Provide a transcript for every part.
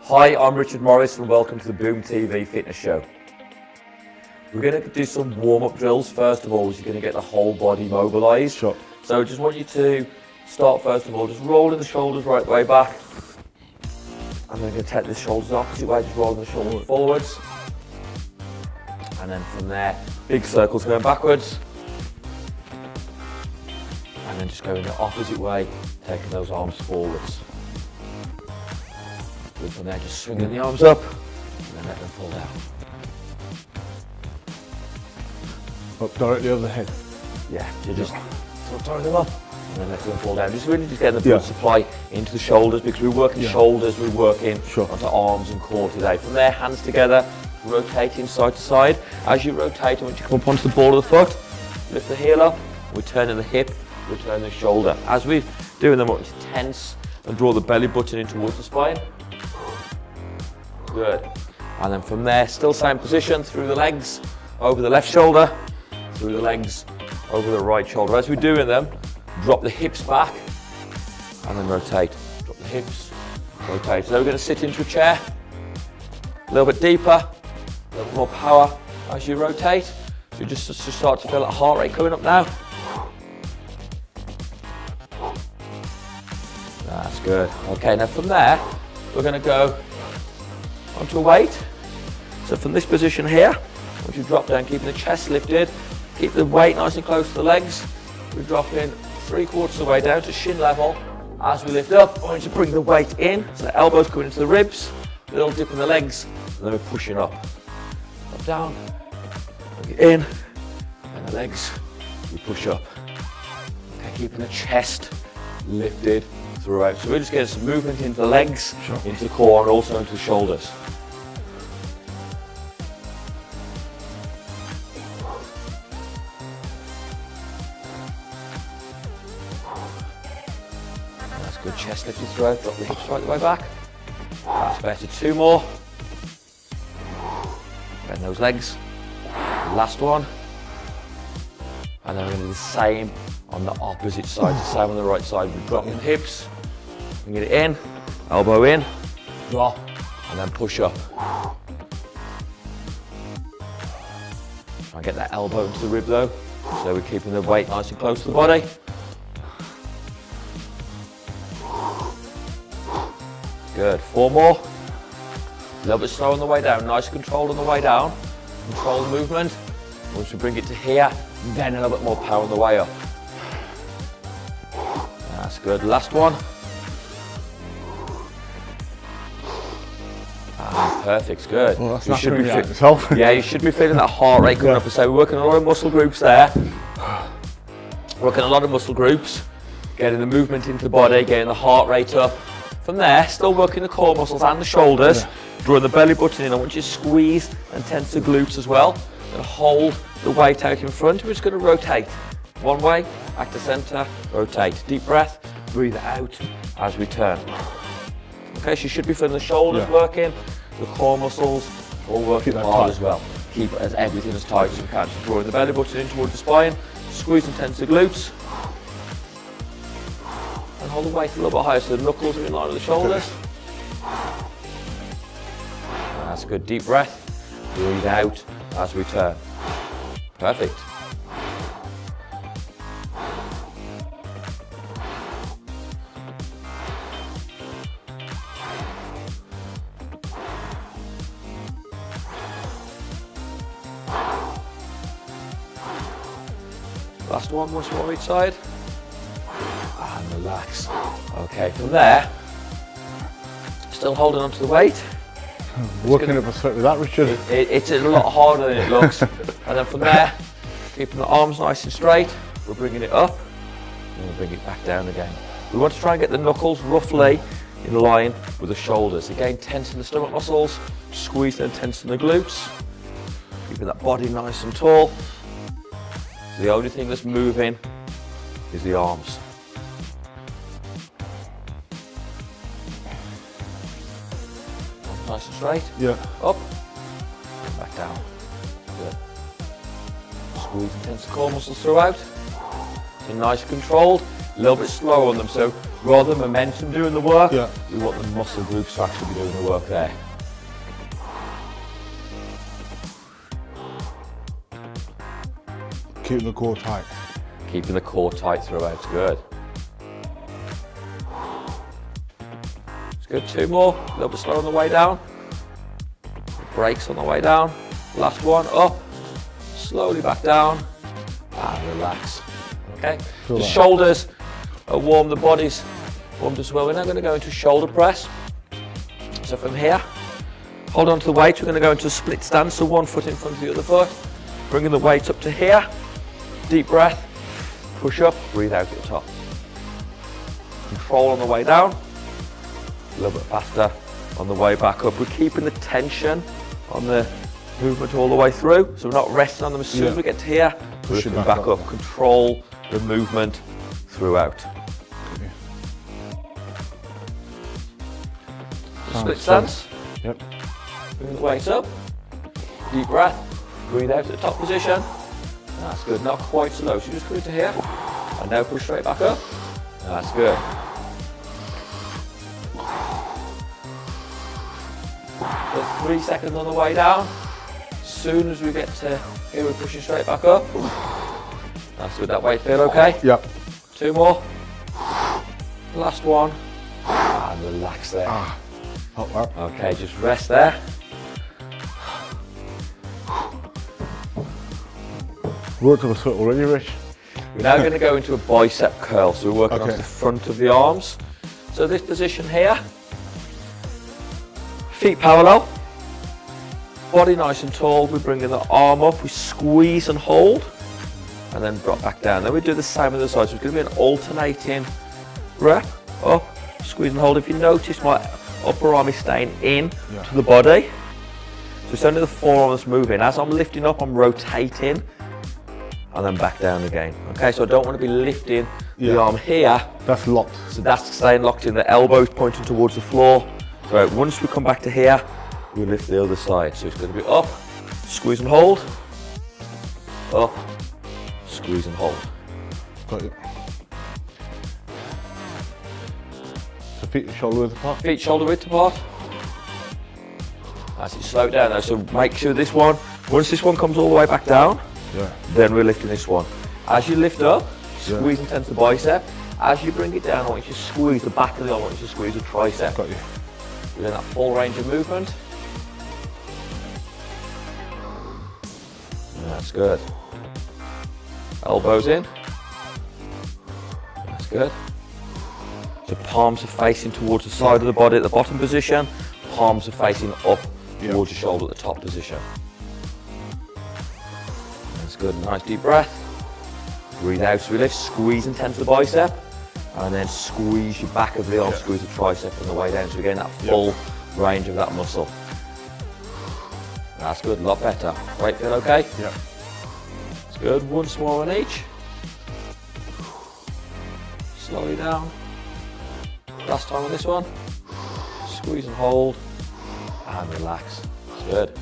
Hi, I'm Richard Morrison and welcome to the Boom TV Fitness Show. We're going to do some warm-up drills first of all, as you're going to get the whole body mobilised. Sure. So I just want you to start first of all, just rolling the shoulders right the way back. And then I'm going to take the shoulders opposite way, just rolling the shoulders forwards. And then from there, big circles going backwards. And then just going the opposite way, taking those arms forwards. Good from there, just swinging the arms up, and then let them fall down. Up directly over the head. Yeah, you just throw them up, and then let them fall down. Just really just getting the blood supply into the shoulders, because we're working shoulders, we're working onto arms and core today. From there, hands together, rotating side to side. As you rotate, I want you to come up onto the ball of the foot, lift the heel up, we're turning the hip, we're turning the shoulder. As we're doing them, I want you to tense and draw the belly button in towards the spine. Good. And then from there, still same position, through the legs, over the left shoulder, through the legs, over the right shoulder. As we're doing them, drop the hips back, and then rotate. Drop the hips, rotate. So we're going to sit into a chair, a little bit deeper, a little bit more power as you rotate. So you just start to feel that heart rate coming up now. That's good. Okay, now from there, we're going to go onto a weight. So from this position here, once you drop down, keeping the chest lifted, keep the weight nice and close to the legs. We're dropping 3/4 of the way down to shin level. As we lift up, I want you to bring the weight in, so the elbows coming into the ribs, a little dip in the legs, and then we're pushing up. Up, down, bring it in, and the legs, we push up. Okay, keeping the chest lifted throughout. So we're just getting some movement into the legs, into the core, and also into the shoulders. That's good, chest lifted throughout, drop the hips right the way back. That's better, 2 more. Bend those legs. Last one. And then we're going to do the same on the opposite side, the same on the right side. We're dropping the hips, bring it in, elbow in, drop, and then push up. Try and get that elbow into the rib though, so we're keeping the weight nice and close to the body. Good, 4 more. A little bit slow on the way down, nice control on the way down. Control the movement. Once we bring it to here, then a little bit more power on the way up. That's good, last one. Perfect, good. Well, that's you should be yourself. Yeah, you should be feeling that heart rate going up. So we're working a lot of muscle groups there. Working a lot of muscle groups, getting the movement into the body, getting the heart rate up. From there, still working the core muscles and the shoulders, drawing the belly button in. I want you to squeeze and tense the glutes as well. And hold the weight out in front. We're just going to rotate. One way, back to center, rotate. Deep breath, breathe out as we turn. Okay, so you should be feeling the shoulders working, the core muscles all working hard as well. Keep everything as tight as we can. So drawing the belly button in towards the spine, squeeze and tense the glutes. And hold the weight a little bit higher so the knuckles are in line with the shoulders. That's good, deep breath, breathe out as we turn. Perfect. Last one, once more each side. And relax. Okay, from there, still holding onto the weight. Working up a sweat with that, Richard. It's a lot harder than it looks. And then from there, keeping the arms nice and straight, we're bringing it up, and we'll bring it back down again. We want to try and get the knuckles roughly in line with the shoulders. Again, tensing the stomach muscles, squeezing and tensing the glutes, keeping that body nice and tall. The only thing that's moving is the arms. Nice and straight. Yeah. Up. And back down. Good. Squeeze and tense the core muscles throughout. So nice and controlled. A little bit slower on them. So Rather than momentum doing the work, Yeah. we want the muscle groups to actually be doing the work there. Keeping the core tight. Keeping the core tight throughout, good. It's good, 2 more, a little bit slow on the way down. Brakes on the way down. Last one, up, slowly back down, and relax. Okay, the shoulders are warm, the body's warmed as well. We're now going to go into shoulder press. So from here, hold on to the weight, we're going to go into a split stance, so 1 foot in front of the other foot. Bringing the weight up to here, deep breath, push up, breathe out at the top. Control on the way down, a little bit faster on the way back up. We're keeping the tension on the movement all the way through, so we're not resting on them. As soon as we get to here, push it back up. Control the movement throughout. Split stance. Yep. Bring the weight up. Deep breath. Breathe out at the top position. That's good. Not quite so low. So just come into here, and now push straight back up. That's good. So 3 seconds on the way down. As soon as we get to here, we're pushing straight back up. That's good. That weight feel okay? Yep. 2 more. Last one. And relax there. Hot that. Okay, just rest there. Worked up a sweat already, Rich. We're now going to go into a bicep curl. So we're working on the front of the arms. So this position here, feet parallel, body nice and tall. We're bringing the arm up, we squeeze and hold, and then drop back down. Then we do the same on the side. So it's going to be an alternating rep, up, squeeze and hold. If you notice, my upper arm is staying in to the body. So it's only the forearm that's moving. As I'm lifting up, I'm rotating, and then back down again. Okay, so I don't want to be lifting the arm here. That's locked. So that's staying locked in, the elbows pointing towards the floor. So once we come back to here, we lift the other side. So it's going to be up, squeeze and hold, up, squeeze and hold. Got you. So feet shoulder width apart? Feet shoulder width apart. That's it, slow it down though. So make sure this one, once this one comes all the way back down, then we're lifting this one. As you lift up, squeeze and tense the bicep. As you bring it down, I want you to squeeze the back of the arm, I want you to squeeze the tricep. Got you. Within that full range of movement. That's good. Elbows in. That's good. So palms are facing towards the side of the body at the bottom position. Palms are facing up towards your shoulder at the top position. That's good. Nice deep breath. Breathe out as we lift. Squeeze and tense the bicep. And then squeeze your back of the arm, squeeze the tricep on the way down. So again, that full range of that muscle. That's good, a lot better. Weight feel okay? Yeah. It's good, once more on each. Slowly down. Last time on this one. Squeeze and hold, and relax. It's good.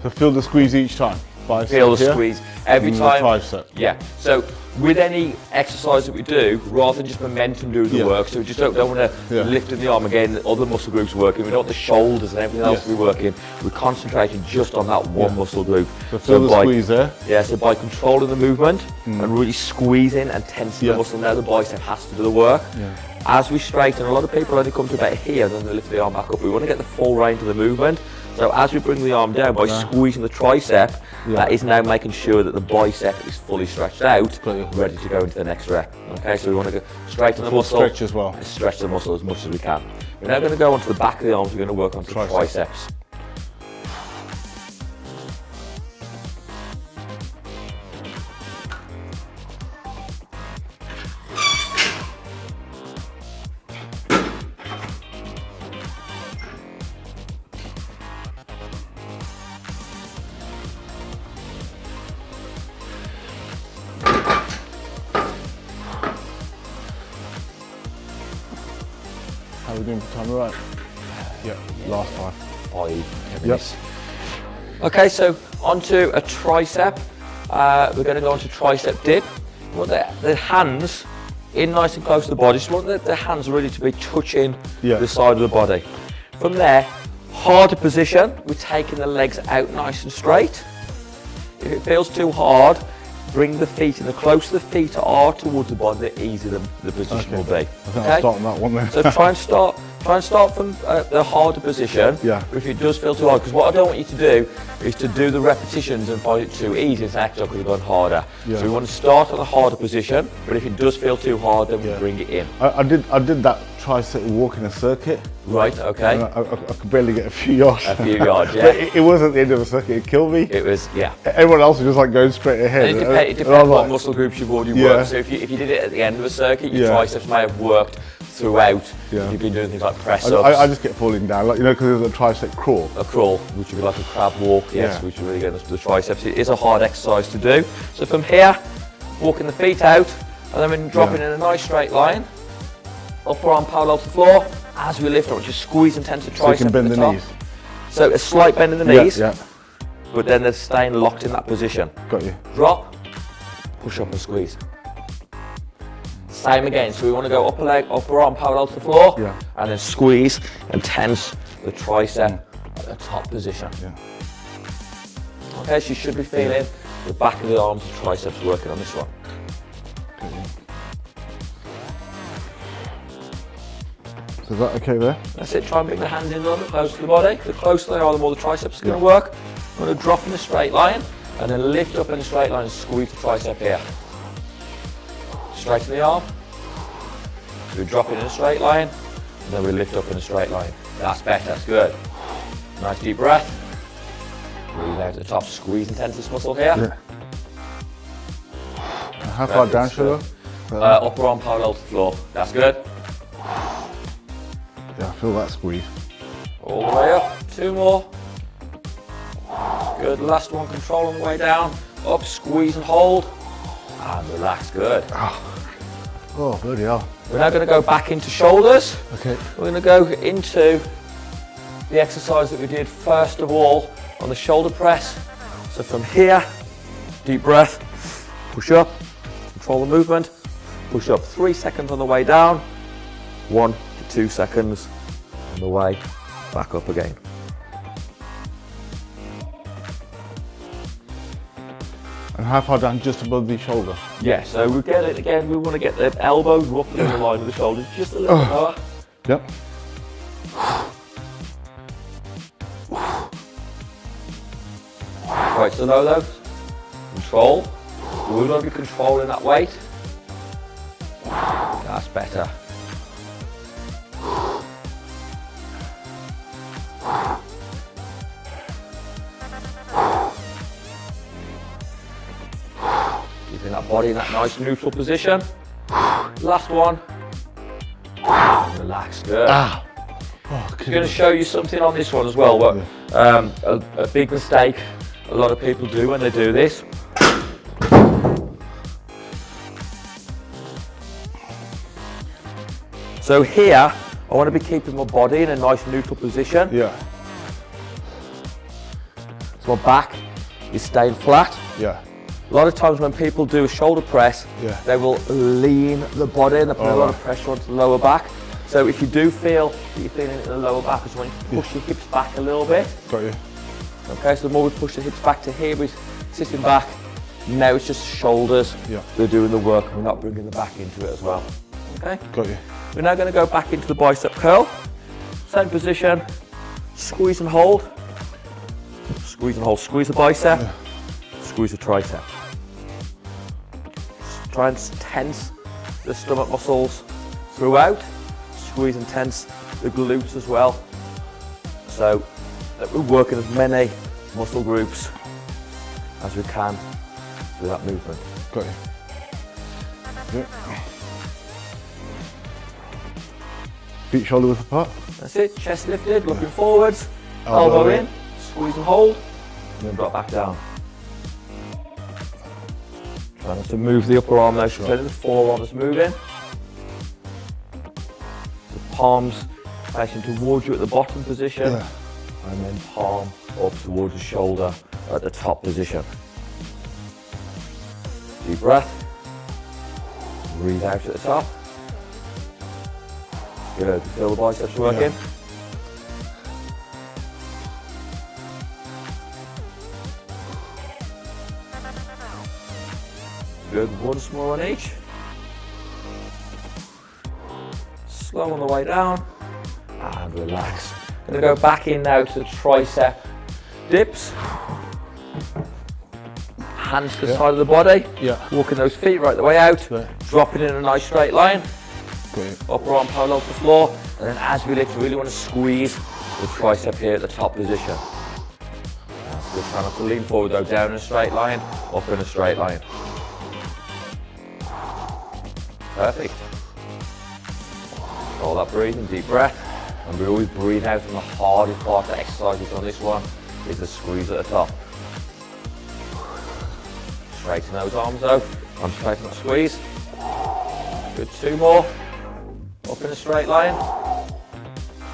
So feel the squeeze each time. Bicep Feel the here, squeeze every and time. The tricep. Yeah. So with any exercise that we do, rather than just momentum doing the work, so we just don't want to lift in the arm again, other muscle groups working. We don't want the shoulders and everything else to be working. We're concentrating just on that one muscle group. So feel the squeeze there. Yeah. So by controlling the movement and really squeezing and tensing the muscle, now the bicep has to do the work. As we straighten, a lot of people only come to about here, then they lift the arm back up. We want to get the full range of the movement. So as we bring the arm down by squeezing the tricep, that is now making sure that the bicep is fully stretched out, ready to go into the next rep. Okay, so we want to go straighten the muscle, stretch as well, and stretch the muscle as much as we can. We're now going to go onto the back of the arms. We're going to work on the triceps. How are we doing for time? Right. Yeah. Last 5-10 minutes. Okay, so onto a tricep. We're going to go onto tricep dip. want the hands in nice and close to the body. Just want the hands really to be touching the side of the body. From there, harder position, we're taking the legs out nice and straight. If it feels too hard, bring the feet in. The closer the feet are towards the body, the easier the position will be. I think I'll start on that one then. So try and start from the harder position. Yeah. If it does feel too hard, because what I don't want you to do is to do the repetitions and find it too easy and say, actually, because you've gone harder. Yeah. So we want to start on a harder position, but if it does feel too hard, then we bring it in. I did that tricep walk in a circuit. Right, okay. I could barely get a few yards. A few yards, yeah. But it wasn't the end of the circuit, it killed me. It was, yeah. Everyone else was just like going straight ahead. And it depends what muscle groups you've already worked. So if you did it at the end of a circuit, your triceps may have worked throughout. You've been doing things like press-ups. I just kept falling down, like, you know, because there's a tricep crawl. A crawl, which would be like a crab walk, yes, which would really get the triceps. It is a hard exercise to do. So from here, walking the feet out, and then we're dropping in a nice straight line. Upper arm parallel to the floor. As we lift up, just squeeze and tense the tricep. So you can bend the knees. So a slight bend in the knees, Yeah. but then they're staying locked in that position. Got you. Drop, push up and squeeze. Same again, so we want to go upper arm parallel to the floor, and then squeeze and tense the tricep at the top position. Okay, so you should be feeling the back of the arms and triceps working on this one. So is that okay there? That's it, try and bring the hands in a little bit closer to the body. The closer they are, the more the triceps are going to work. I'm going to drop in a straight line, and then lift up in a straight line and squeeze the tricep here. Straighten the arm. We drop it in a straight line, and then we lift up in a straight line. That's better, that's good. Nice deep breath. Breathe out to the top, squeeze and tense this muscle here. How far down should I go? Upper arm parallel to the floor. That's good. Yeah, I feel that squeeze. All the way up. 2 more. Good. Last one. Control on the way down. Up. Squeeze and hold. And relax. Good. Oh, bloody hell. We're now going to go back into shoulders. Okay. We're going to go into the exercise that we did first of all on the shoulder press. So from here, deep breath, push up, control the movement, push up 3 seconds on the way down, 1 to 2 seconds on the way back up again. And how far down? Just above the shoulder? Yeah, so we get it again, we want to get the elbows roughly in the line of the shoulders, just a little bit lower. Yep. Right, so low though, control. We want to be controlling that weight. That's better. Keeping that body in that nice neutral position. Last one. Relax, good. Oh, I'm going to show you something on this one as well. What, a big mistake a lot of people do when they do this. So here, I want to be keeping my body in a nice neutral position. Yeah. So my back is staying flat. Yeah. A lot of times when people do a shoulder press, they will lean the body and they put a lot of pressure onto the lower back. So if you do feel that you're feeling it in the lower back, just want you to push your hips back a little bit. Got you. Okay, so the more we push the hips back to here, we're sitting back. Now it's just shoulders. They're doing the work and we're not bringing the back into it as well. Okay? Got you. We're now going to go back into the bicep curl. Same position. Squeeze and hold. Squeeze and hold. Squeeze the bicep. Squeeze the tricep. Try and tense the stomach muscles throughout. Squeeze and tense the glutes as well. So that we're working as many muscle groups as we can through that movement. Got you. Yeah. Feet shoulder width apart. That's it, chest lifted, looking forwards, elbow in, squeeze and hold, and then drop back down. Try not to move the upper arm though, so the forearm is moving. The palms facing towards you at the bottom position, and then palm up towards the shoulder at the top position. Deep breath. breathe out at the top. Good, feel the biceps working. Good, once more on each. Slow on the way down, and relax. Gonna go back in now to the tricep dips. Hands to the side of the body. Yeah. Walking those feet right the way out. Yeah. Dropping in a nice straight line. Great. Upper arm parallel to the floor. And then as we lift, we really want to squeeze the tricep here at the top position. That's good. Try not to lean forward though. Down in a straight line, up in a straight line. Perfect. All that breathing, deep breath. And we always breathe out, and the hardest part of the exercises on this one is the squeeze at the top. Straighten those arms though, and straighten that squeeze. Good, 2 more. Up in a straight line.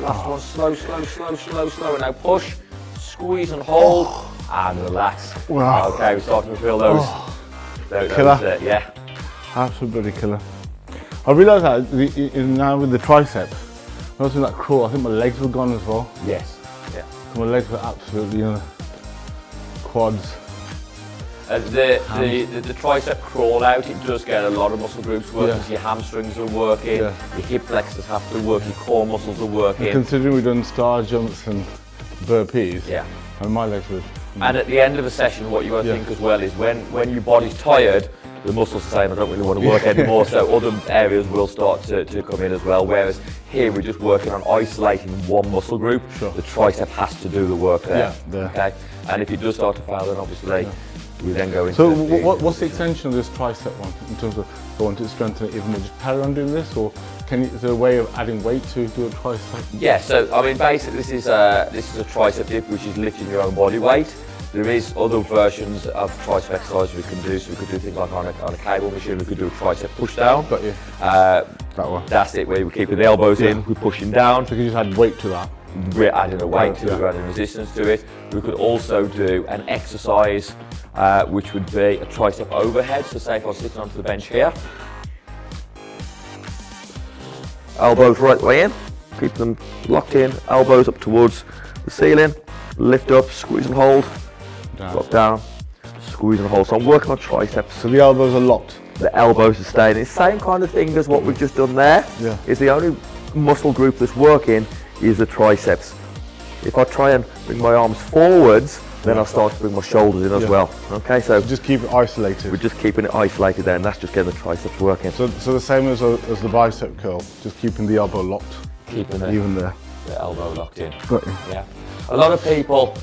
Last one, slow, slow, slow, slow, slow. And now push, squeeze and hold, and relax. Wow. Okay, we're starting to feel those. Killer. Yeah. Absolutely killer. I realised that now with the triceps, when I was doing that crawl, I think my legs were gone as well. Yes. Yeah. So my legs were absolutely, quads. The tricep crawl out, it does get a lot of muscle groups working. So your hamstrings are working, your hip flexors have to work, your core muscles are working. And considering we've done star jumps and burpees, and my legs were. And at the end of a session, what you got to think as well is when your body's tired, the muscles are saying, I don't really want to work anymore, so other areas will start to come in as well. Whereas here we're just working on isolating one muscle group. Sure. The tricep has to do the work there. Yeah. Okay. And if it does start to fail, then obviously we then go into. So what's the extension of this tricep one in terms of going to strengthen it even more? Just carry on doing this, or is there a way of adding weight to do a tricep? Yeah. So I mean, basically, this is a tricep dip, which is lifting your own body weight. There is other versions of tricep exercises we can do. So we could do things like on a cable machine. We could do a tricep push down. Got you. That one. That's it. Where we're keeping the elbows in, we're pushing down. So you just add weight to that. We're adding a weight to it, we're adding resistance to it. We could also do an exercise which would be a tricep overhead. So say if I was sitting onto the bench here, elbows right the way in, keep them locked in, elbows up towards the ceiling, lift up, squeeze and hold, drop down, squeeze and hold. So I'm working on triceps. So the elbows are locked? The elbows are staying. It's the same kind of thing as what we've just done there. Yeah. It's the only muscle group that's working is the triceps. If I try and bring my arms forwards, then I'll start to bring my shoulders in as well. Okay, so just keep it isolated. we're just keeping it isolated there, and that's just getting the triceps working. So the same as the bicep curl, just keeping the elbow locked. Keeping even there. The elbow locked in. Got you. Yeah. A lot of people,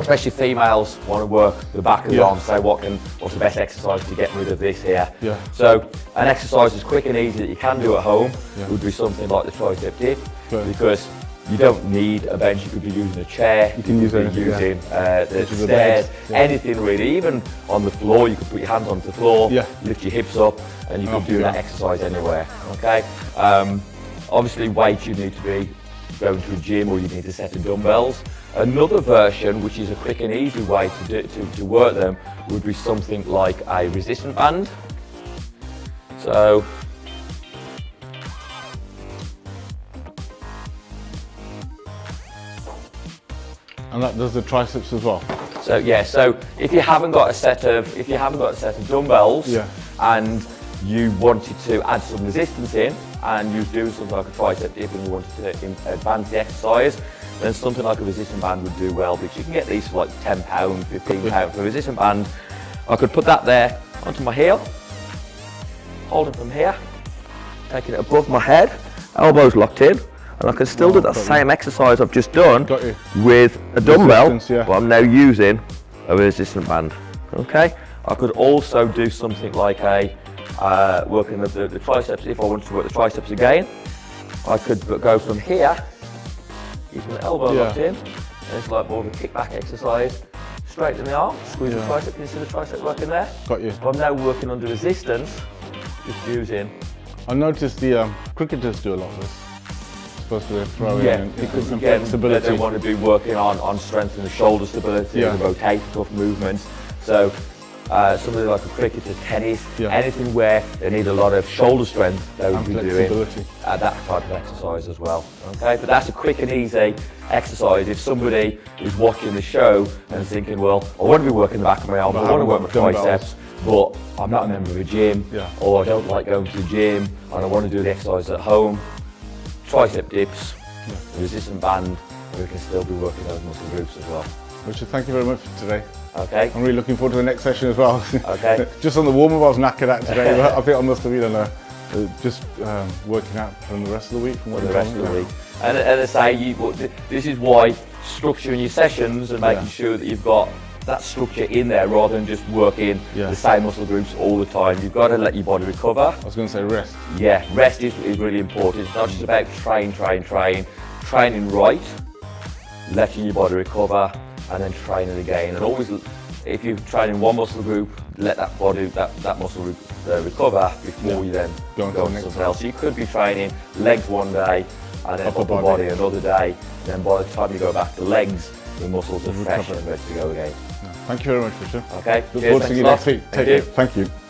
especially females, want to work the back of the arm. So what's the best exercise to get rid of this here? Yeah. So an exercise as quick and easy that you can do at home would be something like the tricep dip, because you don't need a bench. You could be using a chair. You can use using the stairs, anything really. Even on the floor, you could put your hands onto the floor, lift your hips up, and you could do that exercise anywhere. Okay. Obviously, weights you need to be going to a gym, or you need a set of dumbbells. Another version, which is a quick and easy way to work them, would be something like a resistance band. So and that does the triceps as well. So yeah, so if you haven't got a set of dumbbells and you wanted to add some resistance in, and you do something like a tricep dip and you wanted to advance the exercise, then something like a resistance band would do well, because you can get these for like £10, £15 for a resistance band. I could put that there onto my heel, hold it from here, taking it above my head, elbows locked in, and I can still do that same exercise I've just done with a dumbbell, but I'm now using a resistance band. Okay, I could also do something like working the triceps. If I wanted to work the triceps again, I could go from here, keeping the elbow locked in, and it's like more of a kickback exercise. Straighten the arm, squeeze the tricep. Can you see the tricep working there? Got you. But I'm now working under resistance, just using. I noticed the cricketers do a lot of this. Supposed to throw in because and again, flexibility. they want to be working on strengthening the shoulder stability and the rotator cuff movements. So something like a cricket or tennis, Yeah. anything where they need a lot of shoulder strength, they would And be doing flexibility. that type of exercise as well. Okay, but that's a quick and easy exercise. If somebody is watching the show and thinking, well, I want to be working the back of my arms, I want to work my triceps, but I'm not a member of a gym, Yeah. or I don't like going to the gym, and I want to do the exercise at home, tricep dips, resistant band, and we can still be working those muscle groups as well. Richard, thank you very much for today. Okay. I'm really looking forward to the next session as well. Okay. Just on the warm-up, I was knackered out today, but I think I must have been on just working out from the rest of the week. From what For the you rest told of me. the week. And I say, this is why structuring your sessions and making sure that you've got that structure in there rather than just working the same muscle groups all the time. You've got to let your body recover. I was going to say rest. Yeah, rest is really important. It's not just about training right, letting your body recover, and then training again. And always, if you're training one muscle group, let that muscle group recover before you then Go go on to on the to next something else. So you could be training legs one day, and then upper body another day. And then by the time you go back to legs, the muscles are fresh and ready to go again. Thank you very much, Richard. Okay. Look Cheers, forward to thanks seeing a you lot. next week. Take care. Thank you.